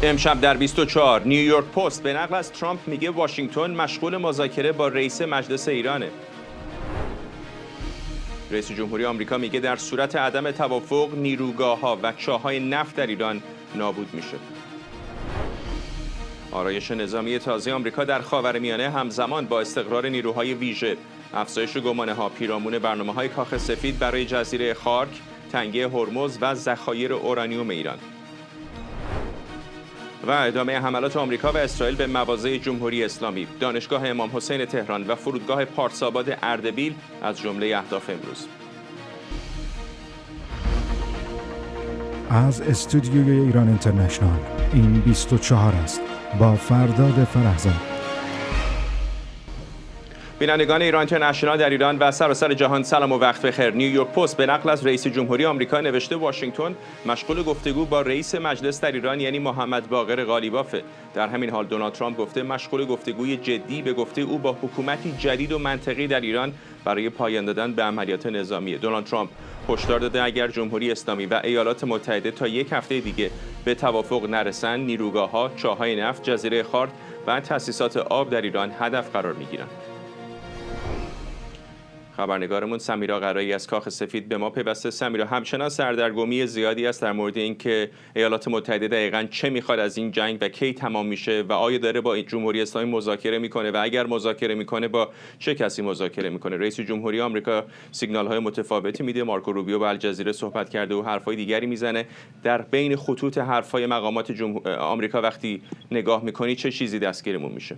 امشب در 24 نیویورک پست به نقل از ترامپ میگه واشنگتن مشغول مذاکره با رئیس مجلس ایرانه. رئیس جمهوری آمریکا میگه در صورت عدم توافق نیروگاه‌ها و چاهای نفت در ایران نابود میشه. آرایش نظامی تازه آمریکا در خاورمیانه همزمان با استقرار نیروهای ویژه، افزایش گمانه‌ها پیرامون برنامه‌های کاخ سفید برای جزیره خارک، تنگه هرمز و ذخایر اورانیوم ایران. و ادامه حملات آمریکا و اسرائیل به مواضع جمهوری اسلامی، دانشگاه امام حسین تهران و فرودگاه پارساباد اردبیل از جمله اهداف امروز. از استودیوی ایران اینترنشنال این 24 است با فرداد فرهزاد. بینندگان ایران اینترنشنال در ایران و سراسر جهان سلام و وقت بخیر. نیویورک پست به نقل از رئیس جمهوری آمریکا نوشته واشنگتن مشغول گفتگو با رئیس مجلس در ایران یعنی محمد باقر قالیبافه. در همین حال دونالد ترامپ گفته مشغول گفتگوی جدی به گفته او با حکومتی جدید و منطقی در ایران برای پایان دادن به عملیات نظامی. دونالد ترامپ هشدار داده اگر جمهوری اسلامی و ایالات متحده تا یک هفته دیگه به توافق نرسند، نیروگاه‌ها، چاهای نفت، جزیره خارک و تأسیسات آب در ایران هدف قرار می‌گیرند. خبرنگارمون سمیرا قرایی از کاخ سفید به ما پیوسته. سمیرا، همچنان سردرگمی زیادی است در مورد اینکه ایالات متحده دقیقاً چه میخواد از این جنگ و کی تمام میشه و آیا داره با جمهوری اسلامی مذاکره میکنه و اگر مذاکره میکنه با چه کسی مذاکره میکنه. رئیس جمهوری آمریکا سیگنال‌های متفاوتی میده. مارکو روبیو با الجزیره صحبت کرده و حرفای دیگری میزنه. در بین خطوط حرفای مقامات آمریکا وقتی نگاه میکنی چه چیزی دستگیرمون میشه؟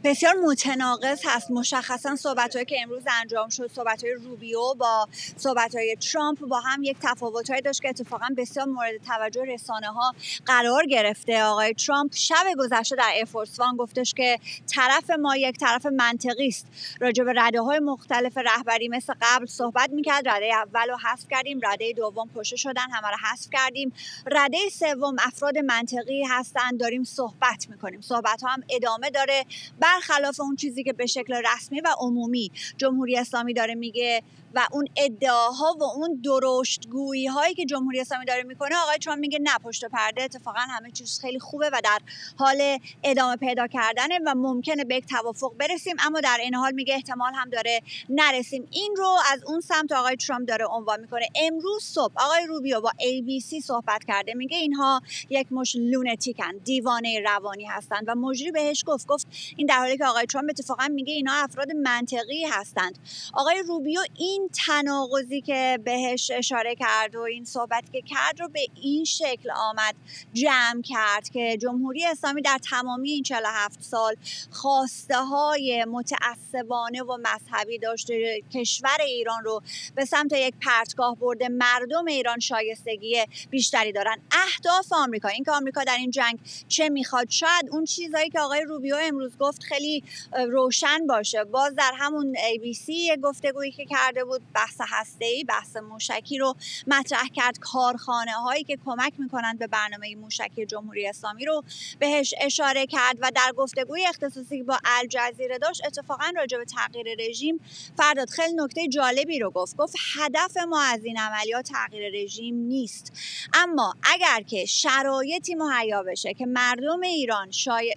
بسیار متناقض هست. مشخصا صحبت‌هایی که امروز انجام شد، صحبت‌های روبیو با صحبت‌های ترامپ با هم یک تفاوت‌هایی داشت که اتفاقا بسیار مورد توجه رسانه‌ها قرار گرفته. آقای ترامپ شب گذشته در ایرفورس وان گفتش که طرف ما یک طرف منطقی است. راجع به رده‌های مختلف رهبری مثل قبل صحبت می‌کرد. رده اول رو حذف کردیم، رده دوم پشت شدن، همه رو حذف کردیم. رده سوم افراد منطقی هستند، داریم صحبت می‌کنیم. صحبت‌ها هم ادامه داره. برخلاف اون چیزی که به شکل رسمی و عمومی جمهوری اسلامی داره میگه و اون ادعاها و اون درشتگویی هایی که جمهوری اسلامی داره میکنه، آقای ترامپ میگه نه، پشت پرده اتفاقا همه چیز خیلی خوبه و در حال ادامه پیدا کردنه و ممکنه به یک توافق برسیم، اما در این حال میگه احتمال هم داره نرسیم. این رو از اون سمت آقای ترامپ داره عنوان میکنه. امروز صبح آقای روبیو با ABC صحبت کرده، میگه اینها یک مش لونتیکن، دیوانه روانی هستند و مجری بهش گفت این در حالی که آقای ترامپ اتفاقا میگه اینا افراد منطقی هستند. آقای روبیو این تناقضی که بهش اشاره کرد و این صحبتی که کرد رو به این شکل آمد جمع کرد که جمهوری اسلامی در تمامی این 47 سال خواسته های متعصبانه و مذهبی داشته، کشور ایران رو به سمت یک پرتگاه برده، مردم ایران شایستگی بیشتری دارن. اهداف آمریکا، این که آمریکا در این جنگ چه میخواد، شاید اون چیزایی که آقای روبیو امروز گفت خیلی روشن باشه. باز در همون ABC گفتگویی که کرده بود، بحث هسته‌ای، بحث موشکی رو مطرح کرد. کارخانه هایی که کمک میکنند به برنامه موشکی جمهوری اسلامی رو بهش اشاره کرد و در گفتگوی اختصاصی با الجزیره داشت اتفاقا راجع به تغییر رژیم فرداد خیلی نکته جالبی رو گفت هدف ما از این عملیات تغییر رژیم نیست، اما اگر که شرایطی مهیا بشه که مردم ایران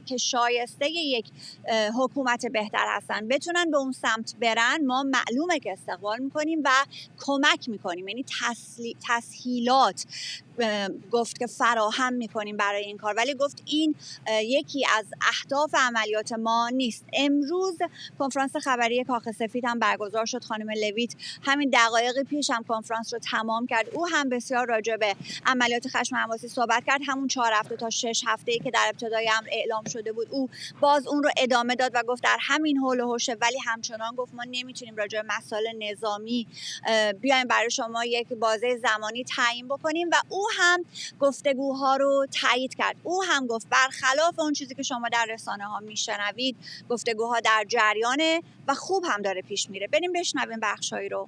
که شایسته یک حکومت بهتر هستن بتونن به اون سمت برن، ما معلومه که استقبال میکنیم و کمک میکنیم، یعنی تسهیلات گفت که فراهم میکنیم برای این کار، ولی گفت این یکی از اهداف عملیات ما نیست. امروز کنفرانس خبری کاخ سفید هم برگزار شد. خانم لویت همین دقایق پیش هم کنفرانس رو تمام کرد. او هم بسیار راجع به عملیات خشم حماسی صحبت کرد. همون 4 هفته تا 6 هفته‌ای که در ابتدای امر اعلام شده بود، او باز اون رو ادامه داد و گفت در همین حول و حوشه، ولی همچنان گفت ما نمیتونیم راجع به مسائل نظامی بیایم برای شما یک بازه زمانی تعیین بکنیم و او هم گفتگوها رو تایید کرد. او هم گفت برخلاف اون چیزی که شما در رسانه ها میشنوید، گفتگوها در جریانه و خوب هم داره پیش میره. بریم بشنویم بخشایی رو.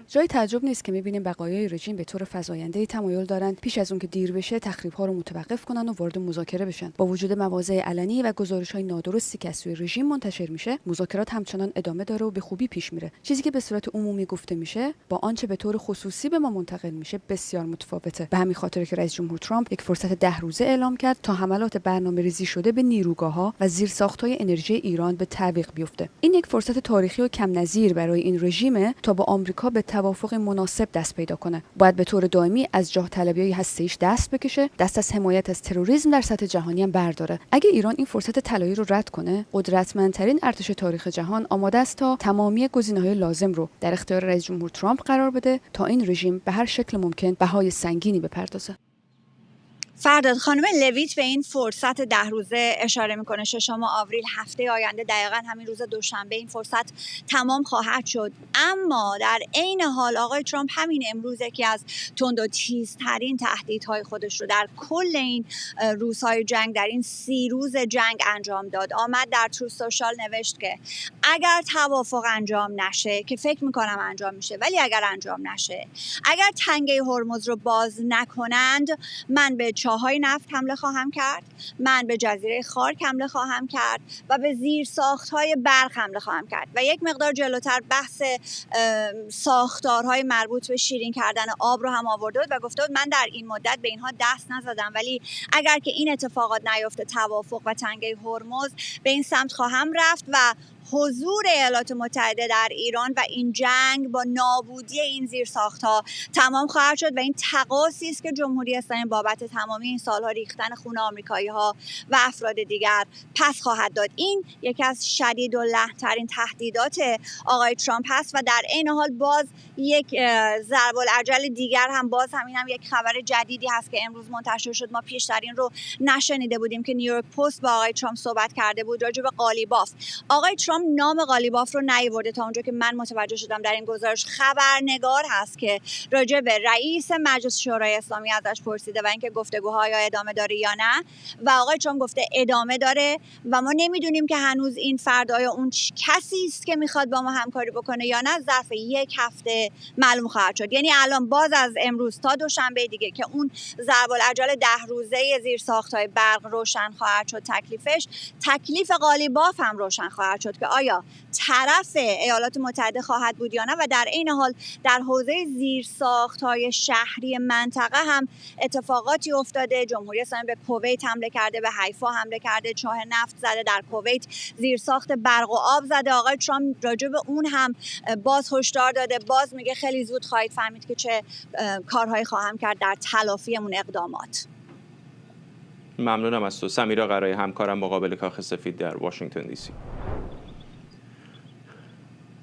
جای تعجب نیست که می‌بینیم بقایای رژیم به طور فزاینده‌ای تمایل دارند پیش از اون که دیر بشه تخریب‌ها رو متوقف کنن و وارد مذاکره بشن. با وجود مواضع علنی و گزارش‌های نادرستی که از سوی رژیم منتشر میشه، مذاکرات همچنان ادامه داره و به خوبی پیش میره. چیزی که به صورت عمومی گفته میشه با آنچه به طور خصوصی به ما منتقل میشه بسیار متفاوته. به همین خاطر که رئیس جمهور ترامپ یک فرصت 10 روزه اعلام کرد تا حملات برنامه‌ریزی شده به نیروگاه‌ها و زیرساخت‌های انرژی ایران به تعویق بیفته. این یک فرصت تاریخی و کم نظیر برای این رژیم تا با آمریکا به توافق مناسب دست پیدا کنه. باید به طور دائمی از جاه طلبی‌های هسته‌ایش دست بکشه، دست از حمایت از تروریسم در سطح جهانی هم برداره. اگه ایران این فرصت طلایی رو رد کنه، قدرتمندترین ارتش تاریخ جهان آماده است تا تمامی گزینه‌های لازم رو در اختیار رئیس جمهور ترامپ قرار بده تا این رژیم به هر شکل ممکن بهای سنگینی بپردازه. فرداد خانم لویت به این فرصت 10 روزه اشاره میکنه. 6 آوریل هفته آینده دقیقاً همین روز دوشنبه این فرصت تمام خواهد شد. اما در عین حال آقای ترامپ همین امروز یکی از تند و تیزترین تهدیدهای خودش رو در کل این روزهای جنگ، در این 30 روز جنگ انجام داد. آمد در ترو سوشال نوشت که اگر توافق انجام نشه، که فکر میکنم انجام میشه، ولی اگر انجام نشه، اگر تنگه هرمز رو باز نکنند، من به چاهای نفت حمله خواهم کرد، من به جزیره خارک حمله خواهم کرد و به زیرساخت‌های برق حمله خواهم کرد. و یک مقدار جلوتر بحث ساختارهای مربوط به شیرین کردن آب رو هم آورده بود و گفته بود من در این مدت به اینها دست نزدم، ولی اگر که این اتفاقات نیفته، توافق و تنگه هرمز، به این سمت خواهم رفت و حضور ایالات متحده در ایران و این جنگ با نابودی این زیرساخت‌ها تمام خواهد شد و این تقاصی است که جمهوری اسلامی بابت تمامی این سال‌ها ریختن خون آمریکایی‌ها و افراد دیگر پس خواهد داد. این یکی از شدید و لحن‌ترین تهدیدات آقای ترامپ هست و در عین حال باز یک ضرب العجل دیگر هم همین هم یک خبر جدیدی هست که امروز منتشر شد. ما پیشترین رو نشنیده بودیم که نیویورک پست با آقای ترامپ صحبت کرده بود راجع به قالیباف. آقای ترامپ نام قالیباف رو نیاورده تا اونجا که من متوجه شدم در این گزارش. خبرنگار هست که راجع به رئیس مجلس شورای اسلامی ازش پرسیده و اینکه گفتگوها یا ادامه داره یا نه و آقای ترامپ گفته ادامه داره و ما نمیدونیم که هنوز این فرد آیا اون کسی است که میخواد با ما همکاری بکنه یا نه. ظرف یک هفته معلوم خواهد شد. یعنی الان باز از امروز تا دوشنبه دیگه که اون ضرب العجل 10 روزه زیرساخت‌های برق روشن خواهد شد، تکلیف قالیباف هم روشن خواهد شد که آیا طرف ایالات متحده خواهد بود یا نه. و در عین حال در حوزه زیرساخت‌های شهری منطقه هم اتفاقاتی افتاده. جمهوری اسلامی به کویت حمله کرده، به حیفا حمله کرده، چاه نفت زده در کویت، زیرساخت برق و آب زده. آقای ترامپ راجع به اون هم باز هشدار داده، باز میگه خیلی زود خواهید فهمید که چه کارهایی خواهم کرد در تلافی اون اقدامات. ممنونم از تو سمیرا قرای، همکارم مقابل کاخ سفید در واشنگتن دی سی.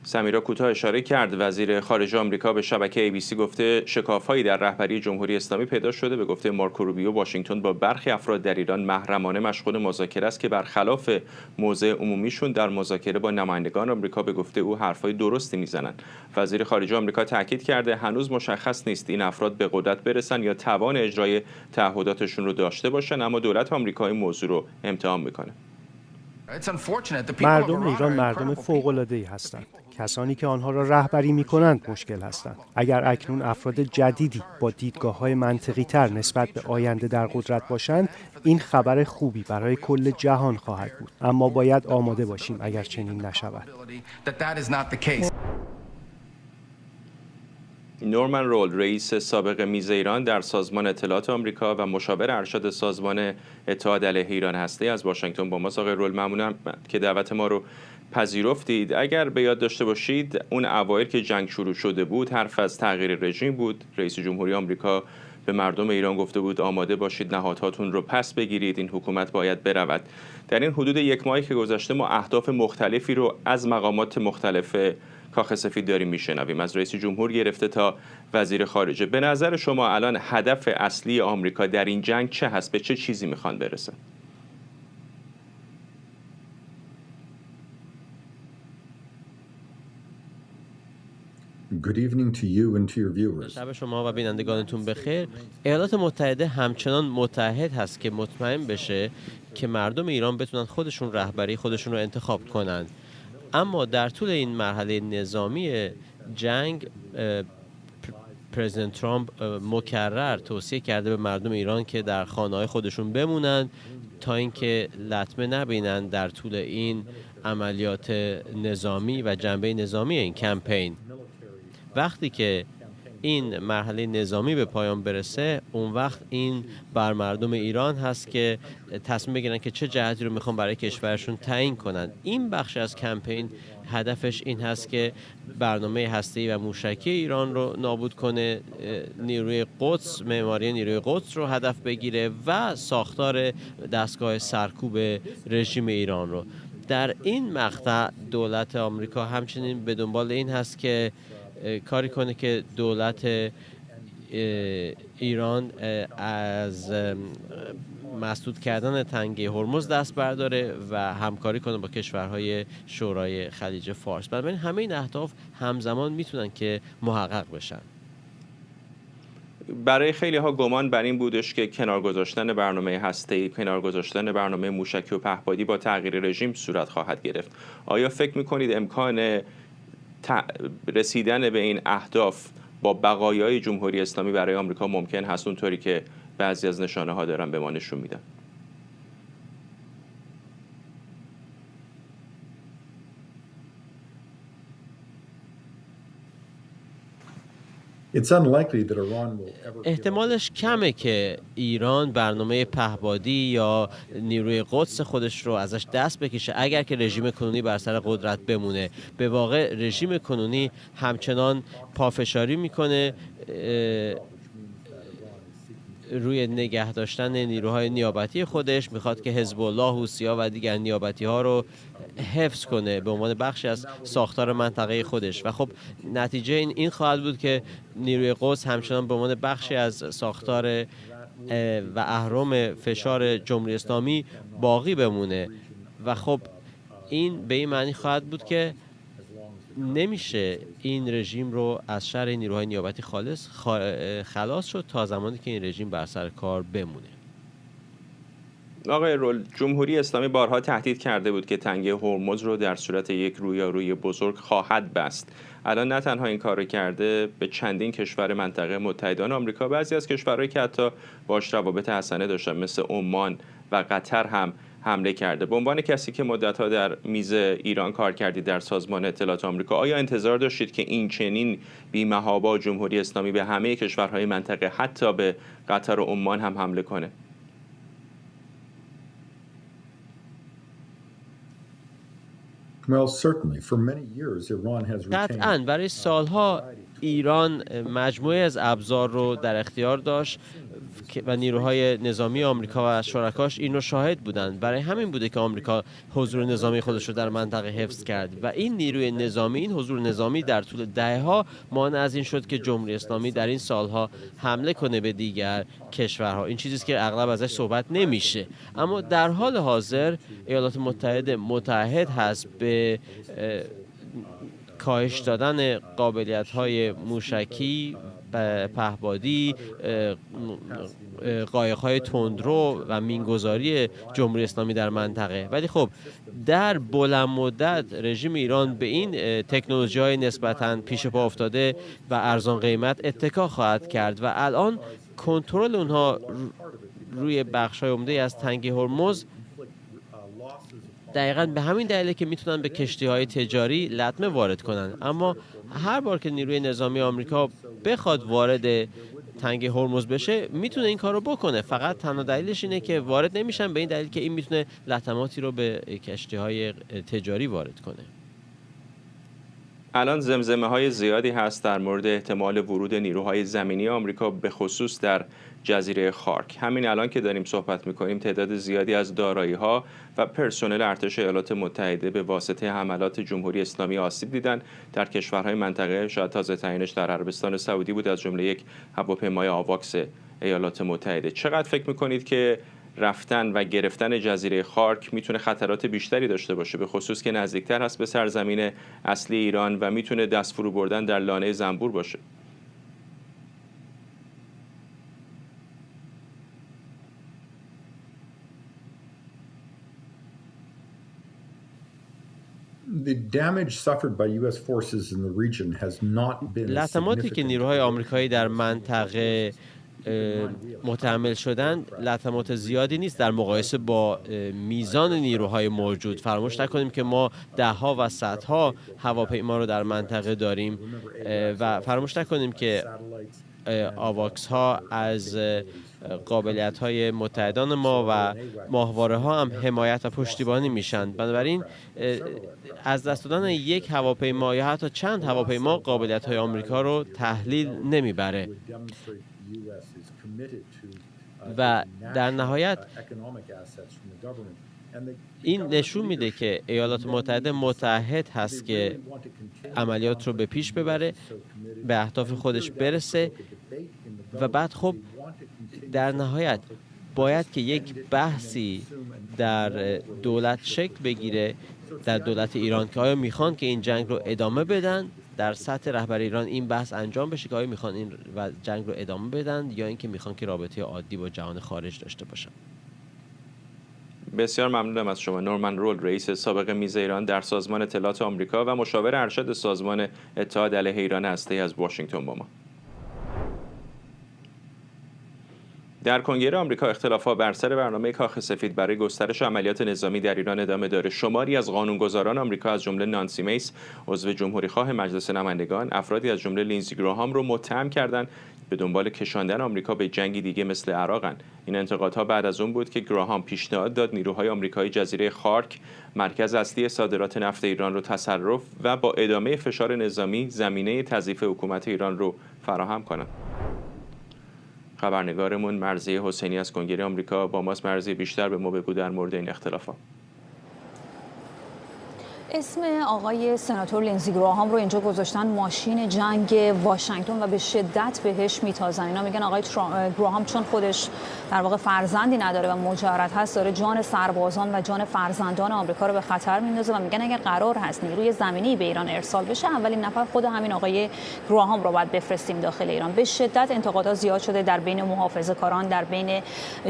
سمیرا کوتاه اشاره کرد. وزیر خارجه آمریکا به شبکه ABC گفته شکاف‌هایی در رهبری جمهوری اسلامی پیدا شده. به گفته مارکو روبیو، واشنگتن با برخی افراد در ایران محرمانه مشغول مذاکره است که برخلاف موضع عمومیشون در مذاکره با نمایندگان آمریکا به گفته او حرفای درستی میزنن. وزیر خارجه آمریکا تاکید کرده هنوز مشخص نیست این افراد به قدرت برسن یا توان اجرای تعهداتشون رو داشته باشن، اما دولت آمریکا این موضوع رو امتحان میکنه. مردم ایران مردم فوق‌العاده‌ای هستند. کسانی که آنها را رهبری می‌کنند مشکل هستند. اگر اکنون افراد جدیدی با دیدگاه‌های منطقی‌تر نسبت به آینده در قدرت باشند، این خبر خوبی برای کل جهان خواهد بود. اما باید آماده باشیم اگر چنین نشود. نورمن رول، رئیس سابق میز ایران در سازمان اطلاعات آمریکا و مشاور ارشد سازمان اتحاد علیه ایران هسته، از واشنگتن با ماست. آقای رول، ممنونم که دعوت ما رو پذیرفتید. اگر به یاد داشته باشید اون اوایل که جنگ شروع شده بود حرف از تغییر رژیم بود. رئیس جمهوری آمریکا به مردم ایران گفته بود آماده باشید نهادهاتون رو پس بگیرید، این حکومت باید برود. در این حدود یک ماهی که گذشته ما اهداف مختلفی رو از مقامات مختلف کاخ سفید داریم میشنویم، از رئیس جمهور گرفته تا وزیر خارجه. به نظر شما الان هدف اصلی آمریکا در این جنگ چه هست؟ به چه چیزی میخوان برسن؟ Good evening to you and to your viewers. شب شما و بینندگانتون بخیر. ایالات متحده همچنان متحد هست که مطمئن بشه که مردم ایران بتونن خودشون رهبری خودشون رو انتخاب کنن. اما در طول این مرحله نظامی جنگ پرزیدنت ترامپ مکرر توصیه کرده به مردم ایران که در خانه‌های خودشون بمونن تا اینکه لطمه نبینن در طول این عملیات نظامی و جنبه نظامی این کمپین. وقتی که این مرحله نظامی به پایان برسه، اون وقت این بر مردم ایران هست که تصمیم بگیرن که چه جهتی رو میخوان برای کشورشون تعیین کنن. این بخش از کمپین هدفش این هست که برنامه هسته‌ای و موشکی ایران رو نابود کنه، نیروی قدس، معماری نیروی قدس رو هدف بگیره و ساختار دستگاه سرکوب رژیم ایران رو. در این مقطع دولت آمریکا همچنین به دنبال این هست که کاری کنه که دولت ایران از مسدود کردن تنگه هرمز دست برداره و همکاری کنه با کشورهای شورای خلیج فارس. بنابراین همه این اهداف همزمان میتونن که محقق بشن. برای خیلی ها گمان بر این بودش که کنار گذاشتن برنامه هسته‌ای، کنار گذاشتن برنامه موشکی و پهپادی با تغییر رژیم صورت خواهد گرفت. آیا فکر میکنید امکان رسیدن به این اهداف با بقایای جمهوری اسلامی برای آمریکا ممکن هست، اونطوری که بعضی از نشانه ها دارن به ما نشون میدن؟ احتمالش کمه که ایران برنامه پهپادی یا نیروی قدس خودش رو ازش دست بکشه اگر که رژیم کنونی بر سر قدرت بمونه. به واقع رژیم کنونی همچنان پافشاری میکنه روی نگه داشتن نیروهای نیابتی خودش، میخواد که حزب الله، حوثی‌ها و دیگر نیابتی ها رو حفظ کنه به عنوان بخشی از ساختار منطقه خودش و خب نتیجه این خواهد بود که نیروی قدس همچنان به عنوان بخشی از ساختار و اهرم فشار جمهوری اسلامی باقی بمونه و خب این به این معنی خواهد بود که نمیشه این رژیم رو از شر نیروهای نیابتی خلاص شد تا زمانی که این رژیم بر سر کار بمونه. آقای رول، جمهوری اسلامی بارها تهدید کرده بود که تنگه هرمز رو در صورت یک رویارویی بزرگ خواهد بست. الان نه تنها این کار رو کرده، به چندین کشور منطقه متحدان آمریکا، بعضی از کشورهایی که حتی باش روابط حسنه داشتن مثل عمان و قطر هم حمله کرده. به عنوان کسی که مدت‌ها در میز ایران کار کردید در سازمان اطلاعات آمریکا، آیا انتظار داشتید که این چنین بی‌محابا جمهوری اسلامی به همه کشورهای منطقه، حتی به قطر و عمان هم حمله کنه؟ قطعاً برای سالها ایران مجموعه از ابزار رو در اختیار داشت و نیروهای نظامی آمریکا و شرکاش این رو شاهد بودند. برای همین بوده که آمریکا حضور نظامی خودش رو در منطقه حفظ کرد و این نیروی نظامی، این حضور نظامی در طول دهه‌ها مانع از این شد که جمهوری اسلامی در این سالها حمله کنه به دیگر کشورها. این چیزی است که اغلب ازش صحبت نمیشه، اما در حال حاضر ایالات متحده متعهد هست به کاهش دادن قابلیت‌های موشکی، پهپادی، قایق‌های تندرو و مینگذاری جمهوری اسلامی در منطقه. ولی خب در بلند مدت رژیم ایران به این تکنولوژی‌های نسبتاً پیش پا افتاده و ارزان قیمت اتکا خواهد کرد و الان کنترل اونها روی بخش‌های عمده از تنگه هرمز دقیقاً به همین دلیله که میتونن به کشتی‌های تجاری لطمه وارد کنن. اما هر بار که نیروی نظامی آمریکا بخواد وارد تنگه هرمز بشه میتونه این کارو بکنه، فقط تنها دلیلش اینه که وارد نمیشن به این دلیل که این میتونه لطماتی رو به کشتی‌های تجاری وارد کنه. الان زمزمه‌های زیادی هست در مورد احتمال ورود نیروهای زمینی آمریکا به خصوص در جزیره خارک. همین الان که داریم صحبت می‌کنیم تعداد زیادی از دارایی‌ها و پرسنل ارتش ایالات متحده به واسطه حملات جمهوری اسلامی آسیب دیدن. در کشورهای منطقه شاید تازه تعیینش در عربستان سعودی بود، از جمله یک هواپیمای آواکس ایالات متحده. چقدر فکر می‌کنید که رفتن و گرفتن جزیره خارک میتونه خطرات بیشتری داشته باشه، به خصوص که نزدیکتر هست به سرزمین اصلی ایران و میتونه دست فرو بردن در لانه زنبور باشه؟ لطماتی که نیروهای آمریکایی در منطقه متحمل شدن لطمات زیادی نیست در مقایسه با میزان نیروهای موجود. فراموش نکنیم که ما دهها و صدها هواپیما رو در منطقه داریم و فراموش نکنیم که آواکس ها از قابلیت های متحدان ما و ماهواره ها هم حمایت و پشتیبانی میشن. بنابراین از دست دادن یک هواپیما یا حتی چند هواپیما قابلیت های آمریکا رو تحلیل نمیبره و در نهایت این نشون میده که ایالات متحده متعهد هست که عملیات رو به پیش ببره، به اهداف خودش برسه و بعد خب در نهایت باید که یک بحثی در دولت شکل بگیره، در دولت ایران، که آیا میخوان که این جنگ رو ادامه بدن. در سطح رهبری ایران این بحث انجام بشه که آیا میخوان این جنگ رو ادامه بدن یا اینکه میخوان که رابطه عادی با جهان خارج داشته باشن. بسیار ممنونم از شما. نورمن رول، رئیس سابق میز ایران در سازمان اطلاعات آمریکا و مشاور ارشد سازمان اتحاد علیه ایران هسته‌ای از واشنگتن با ما. در کنگره آمریکا اختلافات بر سر برنامه کاخ سفید برای گسترش عملیات نظامی در ایران ادامه داره. شماری از قانونگذاران آمریکا از جمله نانسی میس، عضو جمهوریخواه مجلس نمایندگان، افرادی از جمله لینزی گراهام رو متهم کردند به دنبال کشاندن آمریکا به جنگی دیگه مثل عراقن. این انتقادها بعد از اون بود که گراهام پیشنهاد داد نیروهای آمریکایی جزیره خارک، مرکز اصلی صادرات نفت ایران رو تصرف و با ادامه فشار نظامی زمینه تضعیف حکومت ایران رو فراهم کنند. خبرنگارمون مرضیه حسینی از کنگره آمریکا با ماست. مرضیه، بیشتر به ما بگو در مورد این اختلافات. اسم آقای سناتور لینزی گراهام رو اینجا گذاشتن ماشین جنگ واشنگتن و به شدت بهش میتازن. اینا میگن آقای گراهام چون خودش در واقع فرزندی نداره و مجرد هست، داره جان سربازان و جان فرزندان آمریکا رو به خطر میندازه و میگن اگر قرار هست نیروی زمینی به ایران ارسال بشه، اولین نفر خود همین آقای گراهام رو باید بفرستیم داخل ایران. به شدت انتقادات زیاد شده در بین محافظه‌کاران، در بین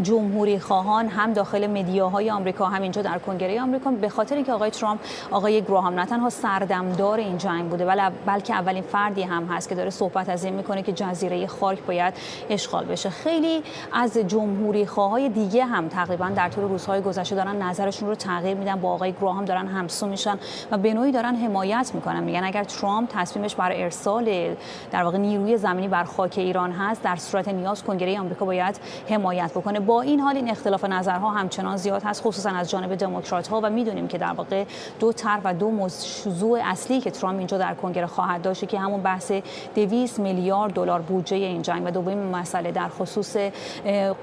جمهوری خواهان، هم داخل مدیاهای آمریکا، هم اینجا در کنگره آمریکا، به خاطر اینکه آقای گراهام نه تنها سردمدار این جنگ بوده بلکه اولین فردی هم هست که داره صحبت از این میکنه که جزیره خارک باید اشغال بشه. خیلی از جمهوری خواهای دیگه هم تقریبا در طول روزهای گذشته دارن نظرشون رو تغییر میدن، با آقای گراهام دارن همسو میشن و به نوعی دارن حمایت میکنن. میگن اگر ترامپ تصمیمش برای ارسال در واقع نیروی زمینی بر خاک ایران هست، در صورت نیاز کنگره آمریکا باید حمایت بکنه. با این حال این اختلاف نظرها همچنان زیاد هست، خصوصا از جانب دموکرات‌ها و میدونیم که در واقع دو طرف و دو موضوع اصلی که ترامپ اینجا در کنگره خواهد داشت که همون بحث 200 میلیارد دلار بودجه این جنگ و دومین مسئله در خصوص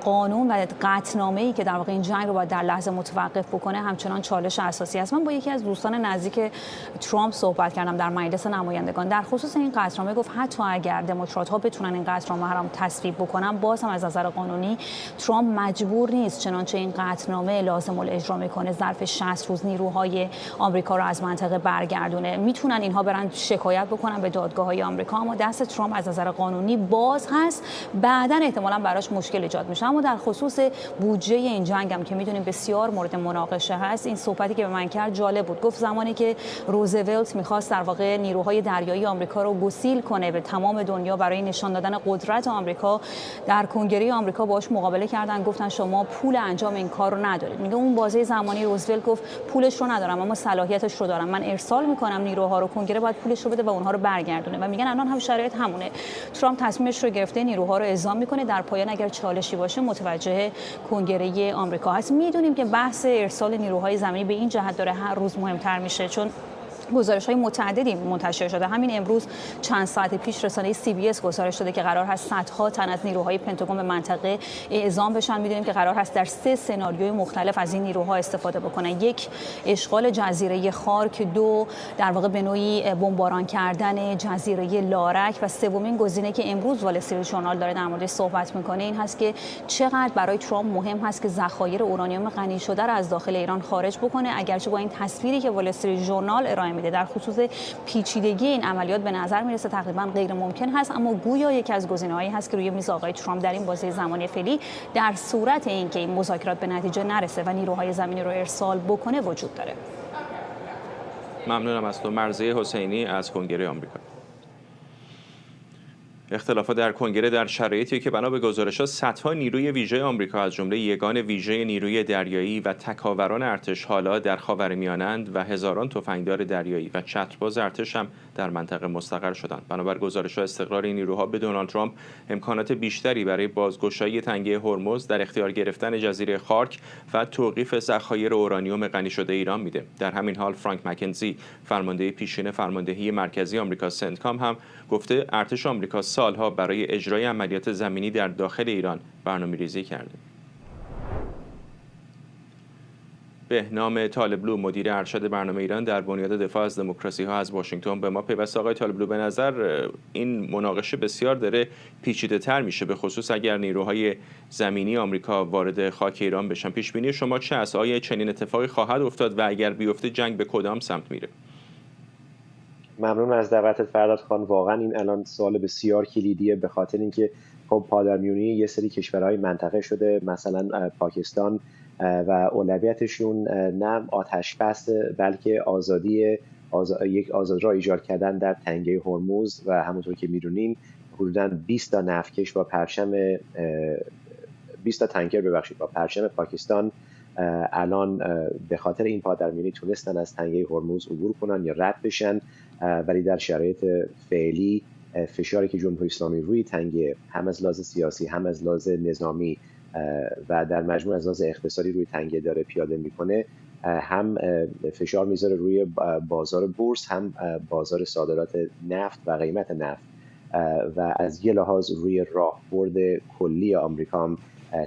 قانون و قطعنامه‌ای که در واقع این جنگ رو باید در لحظه متوقف بکنه همچنان چالش اساسی است. من با یکی از دوستان نزدیک ترامپ صحبت کردم در مجلس نمایندگان در خصوص این قطعنامه. گفت حتی اگر دموکرات‌ها بتونن این قطعنامه رو تصویب بکنن، باز هم از نظر قانونی ترامپ مجبور نیست چنانچه این قطعنامه لازم الاجرا میکنه ظرف 60 روز نیروهای آمریکا رو از منطقه برگردونه. میتونن اینها برن شکایت بکنن به دادگاه‌های آمریکا، اما دست ترامپ از نظر قانونی باز هست. بعداً احتمالاً براش مشکل ایجاد میشه. اما در خصوص بودجه این جنگ هم که میدونیم بسیار مورد مناقشه هست، این صحبتی که به من کرد جالب بود. گفت زمانی که روزولت میخواست در واقع نیروهای دریایی آمریکا رو گسیل کنه به تمام دنیا برای نشان دادن قدرت آمریکا، در کنگره آمریکا باهاش مقابله کردن، گفتن شما پول انجام این کار رو ندارید. میگه اون بازه زمانی روزولت گفت پولش رو ندارم اما صلاحیتش رو دارم، من ارسال میکنم نیروها رو، کنگره باید پولش رو بده و اونها رو برگردونه. و میگن الان هم شرایط همونه. ترامپ تصمیمش رو گرفته نیروها رو اعزام میکنه، در پایان اگر چالشی باشه متوجه کنگره آمریکا هست. میدونیم که بحث ارسال نیروهای زمینی به این جهت داره هر روز مهمتر میشه، چون گزارش‌های متعددی منتشر شده. همین امروز چند ساعت پیش رسانه CBS گزارش داده که قرار هست صدها تن از نیروهای پنتاگون به منطقه اعزام بشن. می‌دونیم که قرار هست در 3 سناریوی مختلف از این نیروها استفاده بکنن: یک، اشغال جزیره خارک; دو، در واقع به نوعی بمباران کردن جزیره لارک; و سومین گزینه که امروز وال استریت ژورنال داره در موردش صحبت می‌کنه این هست که چقدر برای ترامپ مهم هست که ذخایر اورانیوم غنی شده را از داخل ایران خارج بکنه. اگرچه با این تصویری که وال استریت ژورنال ارائه میده در خصوص پیچیدگی این عملیات به نظر میرسه تقریبا غیر ممکن هست، اما گویا یکی از گزینه‌هایی هست که روی میز آقای ترامپ در این بازه زمانی فعلی در صورت اینکه این مذاکرات به نتیجه نرسه و نیروهای زمینی رو ارسال بکنه وجود داره. ممنونم از تو. مرضیه حسینی از کنگره آمریکا. اختلافات در کنگره در شرایطی که بنا به گزارش‌ها صدها نیروی ویژه آمریکا از جمله یگان ویژه نیروی دریایی و تکاوران ارتش حالا در خاورمیانه‌اند و هزاران تفنگدار دریایی و چترباز ارتش هم در منطقه مستقر شدند. بنابر گزارش‌ها استقرار این نیروها به دونالد ترامپ امکانات بیشتری برای بازگشایی تنگه هرمز، در اختیار گرفتن جزیره خارک و توقیف ذخایر اورانیوم غنی شده ایران میده. در همین حال فرانک مکنزی، فرمانده پیشین فرماندهی مرکزی آمریکا سنتکام هم گفته ارتش آمریکا سالها برای اجرای عملیات زمینی در داخل ایران برنامه‌ریزی کرده. بهنام طالبلو، مدیر ارشد برنامه ایران در بنیاد دفاع از دموکراسی ها از واشنگتن به ما پیوست. آقای طالبلو، به نظر این مناقشه بسیار داره پیچیده تر میشه، به خصوص اگر نیروهای زمینی آمریکا وارد خاک ایران بشن. پیش بینی شما چه است؟ آیا چنین اتفاقی خواهد افتاد و اگر بیفته جنگ به کدام سمت میره؟ ممنون از دعوتت فرداد خان. واقعا این الان سوال بسیار کلیدیه، به خاطر اینکه خب پادرمیونی یه سری کشورهای منطقه شده، مثلا پاکستان و اولویتشون نه آتش بس بلکه یک آزادی را ایجاد کردن در تنگه هرمز و همونطور که میدونیم حدوداً 20 تا نفتکش با پرچم 20 تا تانکر با پرچم پاکستان الان به خاطر این پادرمیونی تونستن از تنگه هرمز عبور کنن یا رد بشن، ولی در شرایط فعلی فشاری که جمهوری اسلامی روی تنگه هم از لحاظ سیاسی هم از لحاظ نظامی و در مجموع از لحاظ اقتصادی روی تنگه داره پیاده میکنه، هم فشار میذاره روی بازار بورس، هم بازار صادرات نفت و قیمت نفت و از یه لحاظ روی راهبرد کلی آمریکا هم